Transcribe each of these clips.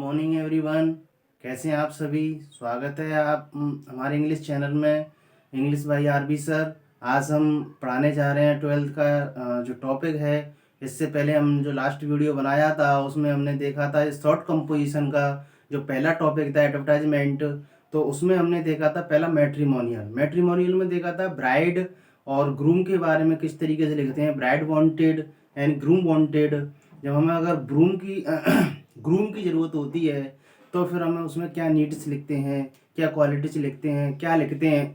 Morning everyone. कैसे हैं आप सभी। स्वागत है आप हमारे इंग्लिश चैनल में, इंग्लिश बाय आरबी सर। आज हम पढ़ाने जा रहे हैं 12th का जो टॉपिक है। इससे पहले हम जो लास्ट वीडियो बनाया था उसमें हमने देखा था शॉर्ट कंपोजिशन का जो पहला टॉपिक था एडवर्टाइजमेंट। तो उसमें हमने देखा था पहला मैट्रिमोनियल। मैट्रिमोनियल में देखा था ब्राइड और ग्रूम के बारे में, किस तरीके से लिखते हैं bride wanted and groom wanted. जब हमें अगर ग्रूम की ग्रूम की ज़रूरत होती है तो फिर हमें उसमें क्या नीड्स लिखते हैं, क्या क्वालिटीज लिखते हैं, क्या लिखते हैं।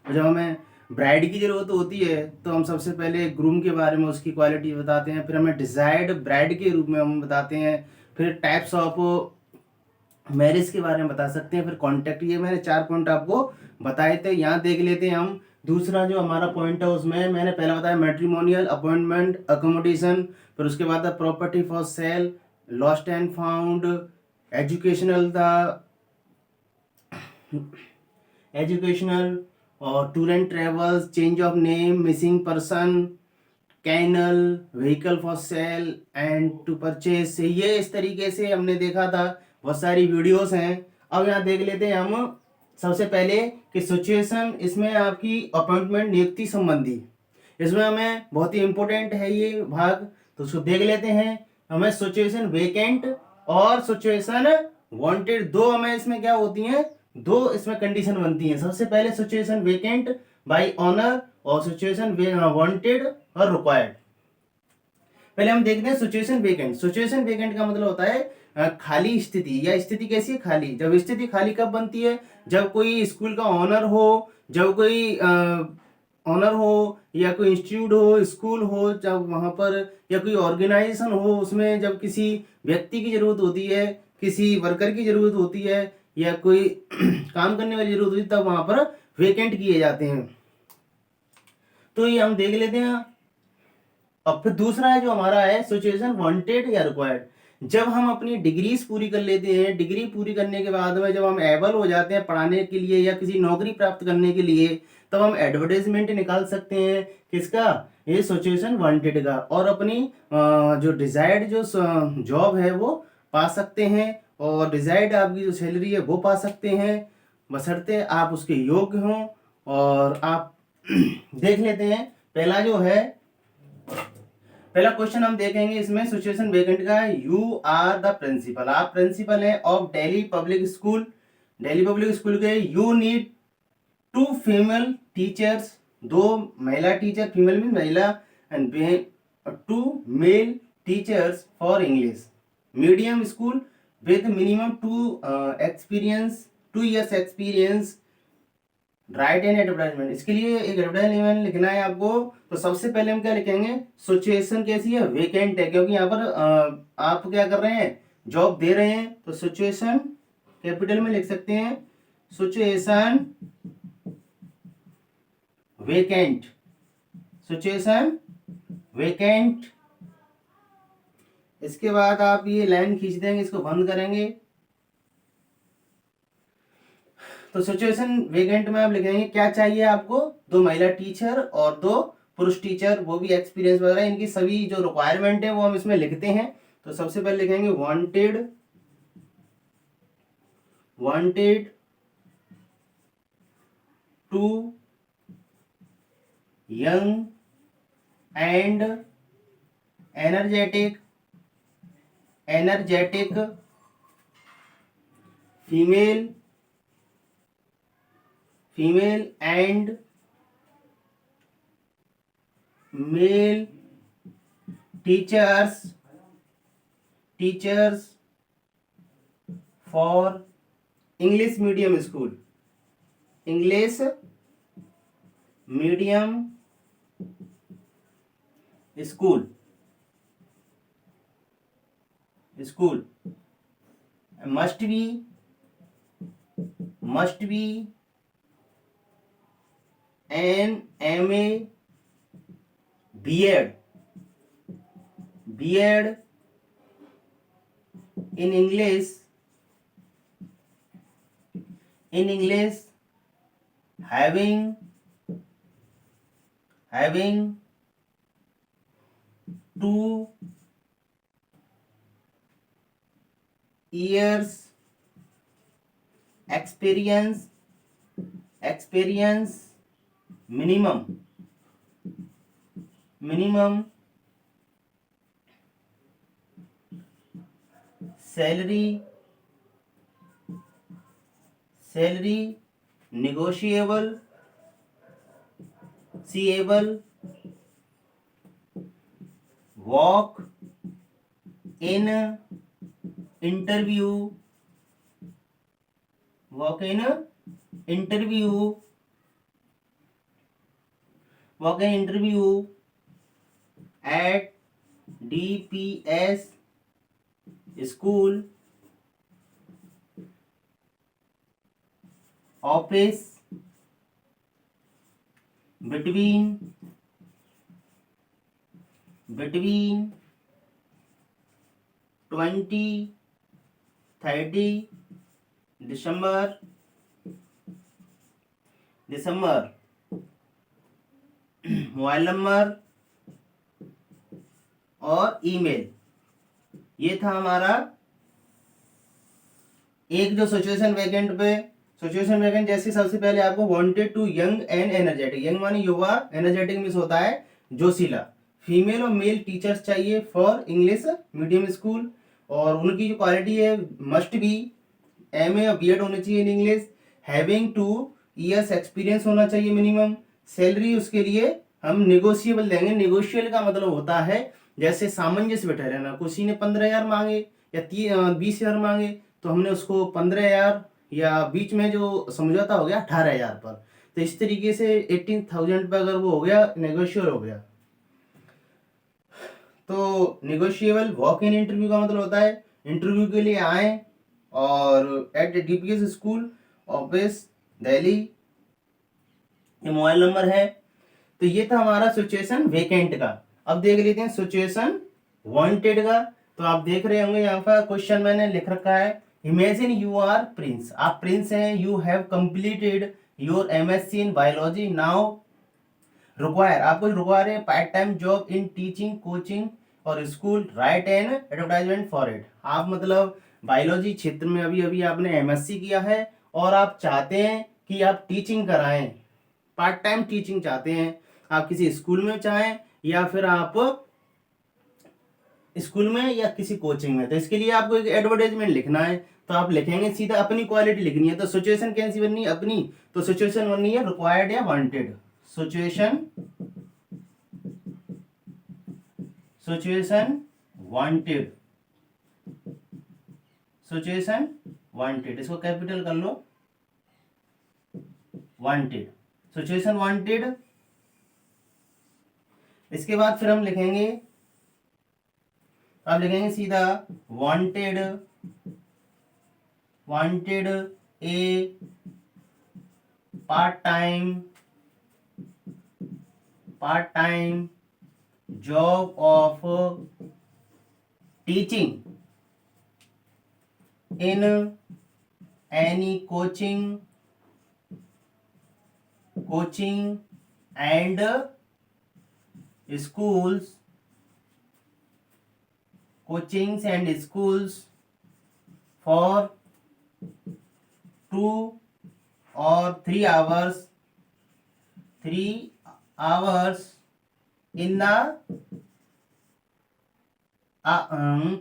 और जब हमें ब्राइड की ज़रूरत होती है तो हम सबसे पहले ग्रूम के बारे में उसकी क्वालिटी बताते हैं, फिर हमें डिज़ायर्ड ब्राइड के रूप में हम बताते हैं, फिर टाइप्स ऑफ मैरिज के बारे में बता सकते हैं, फिर कॉन्टेक्ट। ये मैंने 4 पॉइंट आपको बताए थे, यहाँ देख लेते हैं हम। दूसरा जो हमारा पॉइंट है उसमें मैंने पहले बताया मैट्रिमोनियल, अपॉइंटमेंट, अकोमोडेशन, फिर उसके बाद property for sale, lost and found, educational था, एजुकेशनल और tour and travels, change of name, missing person, canal, vehicle for sale and to purchase. ये इस तरीके से हमने देखा था, बहुत सारी वीडियोस हैं। अब यहाँ देख लेते हैं हम सबसे पहले कि सिचुएशन, इसमें आपकी अपॉइंटमेंट नियुक्ति संबंधी, इसमें हमें बहुत ही इंपॉर्टेंट है ये भाग, तो उसको देख लेते हैं। हमें सिचुएशन वेकेंट और सिचुएशन वांटेड, दो हमें इसमें क्या होती हैं, दो इसमें कंडीशन बनती हैं। सबसे पहले सिचुएशन वेकेंट बाय ऑनर और सिचुएशन वांटेड और रिक्वायर्ड। पहले हम देखते हैं सिचुएशन वेकेंट। सिचुएशन वेकेंट का मतलब होता है खाली स्थिति, या स्थिति कैसी है, खाली। जब स्थिति खाली कब बनती है, जब कोई स्कूल का ऑनर हो, जब कोई ऑनर हो, या कोई इंस्टीट्यूट हो, स्कूल हो, जब वहां पर, या कोई ऑर्गेनाइजेशन हो, उसमें जब किसी व्यक्ति की जरूरत होती है, किसी वर्कर की जरूरत होती है, या कोई काम करने वाली जरूरत होती है, तब वहां पर वेकेंट किए जाते हैं। तो ये हम देख लेते हैं। अब फिर दूसरा है जो हमारा है सिचुएशन वांटेड या रिक्वायर्ड। जब हम अपनी डिग्रीज पूरी कर लेते हैं, डिग्री पूरी करने के बाद में जब हम एबल हो जाते हैं पढ़ाने के लिए या किसी नौकरी प्राप्त करने के लिए, तब हम एडवर्टाइजमेंट निकाल सकते हैं। किसका, ये सिचुएशन वांटेड का। और अपनी जो डिजायर्ड जो जॉब है वो पा सकते हैं, और डिजायर्ड आपकी जो सैलरी है वो पा सकते हैं, बशर्ते आप उसके योग्य हों। और आप देख लेते हैं पहला जो है, पहला क्वेश्चन हम देखेंगे इसमें सिचुएशन वेकेंट का। यू आर द प्रिंसिपल, आप प्रिंसिपल हैं of Delhi public school. Delhi public school के यू नीड 2 फीमेल टीचर्स, 2 महिला टीचर, फीमेल मीन महिला, and 2 male teachers for English medium school with minimum 2 years experience. Right an advertisement, इसके लिए एक advertisement लिखना है आपको। तो सबसे पहले हम क्या लिखेंगे, सिचुएशन कैसी है, वेकेंट है, क्योंकि यहाँ पर आप क्या कर रहे हैं, जॉब दे रहे हैं। तो सिचुएशन कैपिटल में लिख सकते हैं, सिचुएशन वेकेंट, सिचुएशन वेकेंट। इसके बाद आप ये लाइन खींच देंगे, इसको बंद करेंगे। तो सिचुएशन वेकेंट में आप लिखेंगे क्या चाहिए आपको, 2 महिला टीचर और 2 पुरुष टीचर, वो भी एक्सपीरियंस वगैरह, इनकी सभी जो रिक्वायरमेंट है वो हम इसमें लिखते हैं। तो सबसे पहले लिखेंगे wanted, wanted 2 young and energetic, energetic female, female and male teachers, teachers for English medium school, English medium school, school must be, must be an MA B.Ed, B.Ed in English, in English having, having 2 years experience minimum salary negotiable seeable walk in interview walk in interview walk in interview at DPS school office between 20-30 December mobile number और email. ये था हमारा एक जो situation vacant पे situation vacant. जैसे सबसे पहले आपको wanted two young and energetic, young माने युवा, एनर्जेटिक मीन्स होता है जोशीला। फीमेल और मेल टीचर्स चाहिए फॉर इंग्लिश मीडियम स्कूल, और उनकी जो क्वालिटी है मस्ट बी एमए और बीएड होना चाहिए in English, having 2 years experience होना चाहिए मिनिमम। सैलरी उसके लिए हम नेगोशिएबल देंगे। नेगोशिएबल का मतलब होता है जैसे सामंजस्य बैठा रहना, किसी ने 15,000 मांगे या 20,000 मांगे तो हमने उसको 15,000 या बीच में जो समझौता हो गया 18,000 पर। तो इस तरीके से 18,000 पर अगर वो हो गया नेगोशिएबल हो गया। तो नेगोशिएबल वॉक इन इंटरव्यू का मतलब होता है इंटरव्यू के लिए आए और at DPS school office Delhi, ये मोबाइल नंबर है। तो ये था हमारा सिचुएशन वेकेंट का। अब देख लेते हैं सिचुएशन वांटेड का। तो आप देख रहे होंगे यहाँ पर क्वेश्चन मैंने लिख रखा है, इमेजिन यू आर प्रिंस, आप प्रिंस हैं, you have completed your MSc in biology, now require, आपको रिक्वायर है part time job in teaching coaching और school, write an advertisement for it. आप मतलब बायोलॉजी क्षेत्र में अभी अभी आपने एमएससी किया है और आप चाहते हैं कि आप टीचिंग कराएं, पार्ट टाइम टीचिंग चाहते हैं, आप किसी स्कूल में चाहें या फिर आप स्कूल में या किसी कोचिंग में। तो इसके लिए आपको एक एडवर्टाइजमेंट लिखना है, तो आप लिखेंगे सीधा अपनी क्वालिटी लिखनी है। तो सिचुएशन कैसी बननी है अपनी, तो सिचुएशन बननी है रिक्वायर्ड या wanted. Situation wanted, situation wanted, इसको कैपिटल कर लो, वांटेड, सिचुएशन वांटेड। इसके बाद फिर हम लिखेंगे, अब लिखेंगे सीधा wanted A part time job of teaching in any coaching and schools, coachings and schools for 2 or 3 hours in the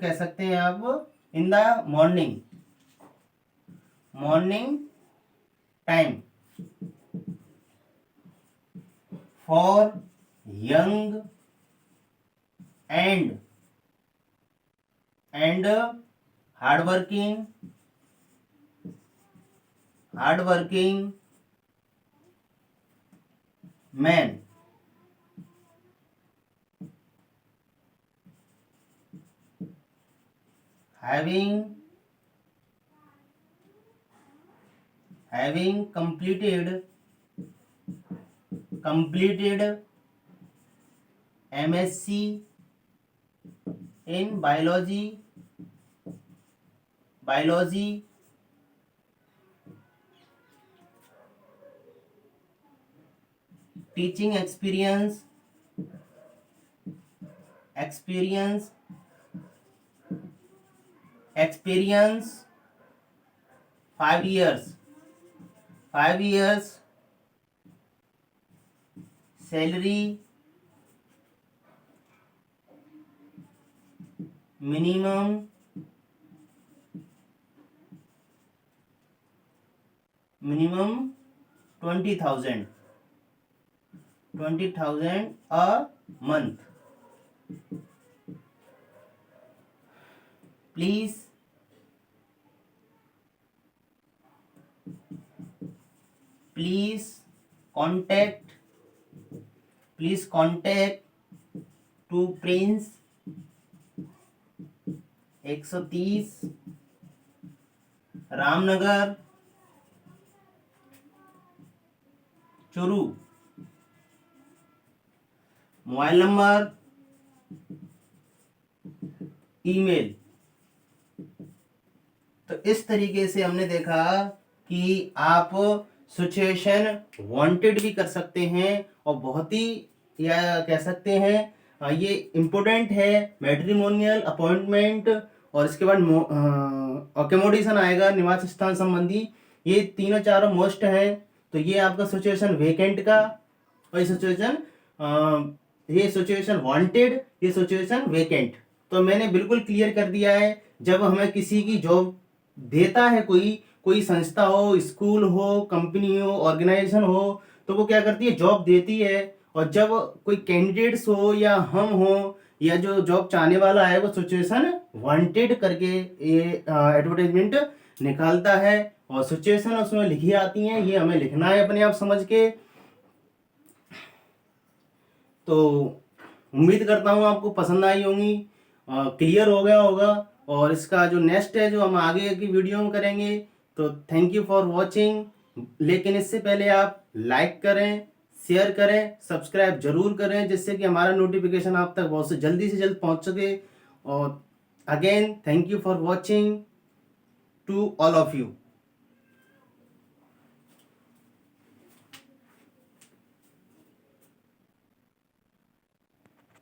कह सकते हैं आप in the morning time for young and hardworking men, having completed MSc in biology teaching experience experience 5 years, 5 years, salary minimum 20,000 a month. Please contact to Prince 130 Ramnagar Churu. Mobile number, email. तो इस तरीके से हमने देखा कि आप सिचुएशन वांटेड भी कर सकते हैं और बहुत ही या कह सकते हैं ये इम्पोर्टेंट है। मैट्रिमोनियल, अपॉइंटमेंट और इसके बाद अकोमोडेशन आएगा, निवास स्थान संबंधी। ये तीनों चारों मोस्ट हैं। तो ये आपका सिचुएशन वेकेंट का, और ये सिचुएशन वांटेड, ये सिचुएशन वेकेंट। तो मैंने बिल्कुल क्लियर कर दिया है। जब हमें किसी की जॉब देता है कोई संस्था हो, स्कूल हो, कंपनी हो, ऑर्गेनाइजेशन हो, तो वो क्या करती है, जॉब देती है। और जब कोई कैंडिडेट्स हो या हम हो या जो जॉब चाहने वाला है, वो सिचुएशन वांटेड करके ये एडवर्टाइजमेंट निकालता है और सिचुएशन उसमें लिखी आती हैं। ये हमें लिखना है अपने आप समझ के। तो उम्मीद करता हूँ आपको पसंद आई होंगी, क्लियर हो गया होगा। और इसका जो नेक्स्ट है, जो हम आगे की वीडियो में करेंगे। तो थैंक यू फॉर वॉचिंग। लेकिन इससे पहले आप लाइक करें, शेयर करें, सब्सक्राइब जरूर करें, जिससे कि हमारा नोटिफिकेशन आप तक बहुत से जल्द पहुंच सके। और again thank you for watching to all of you.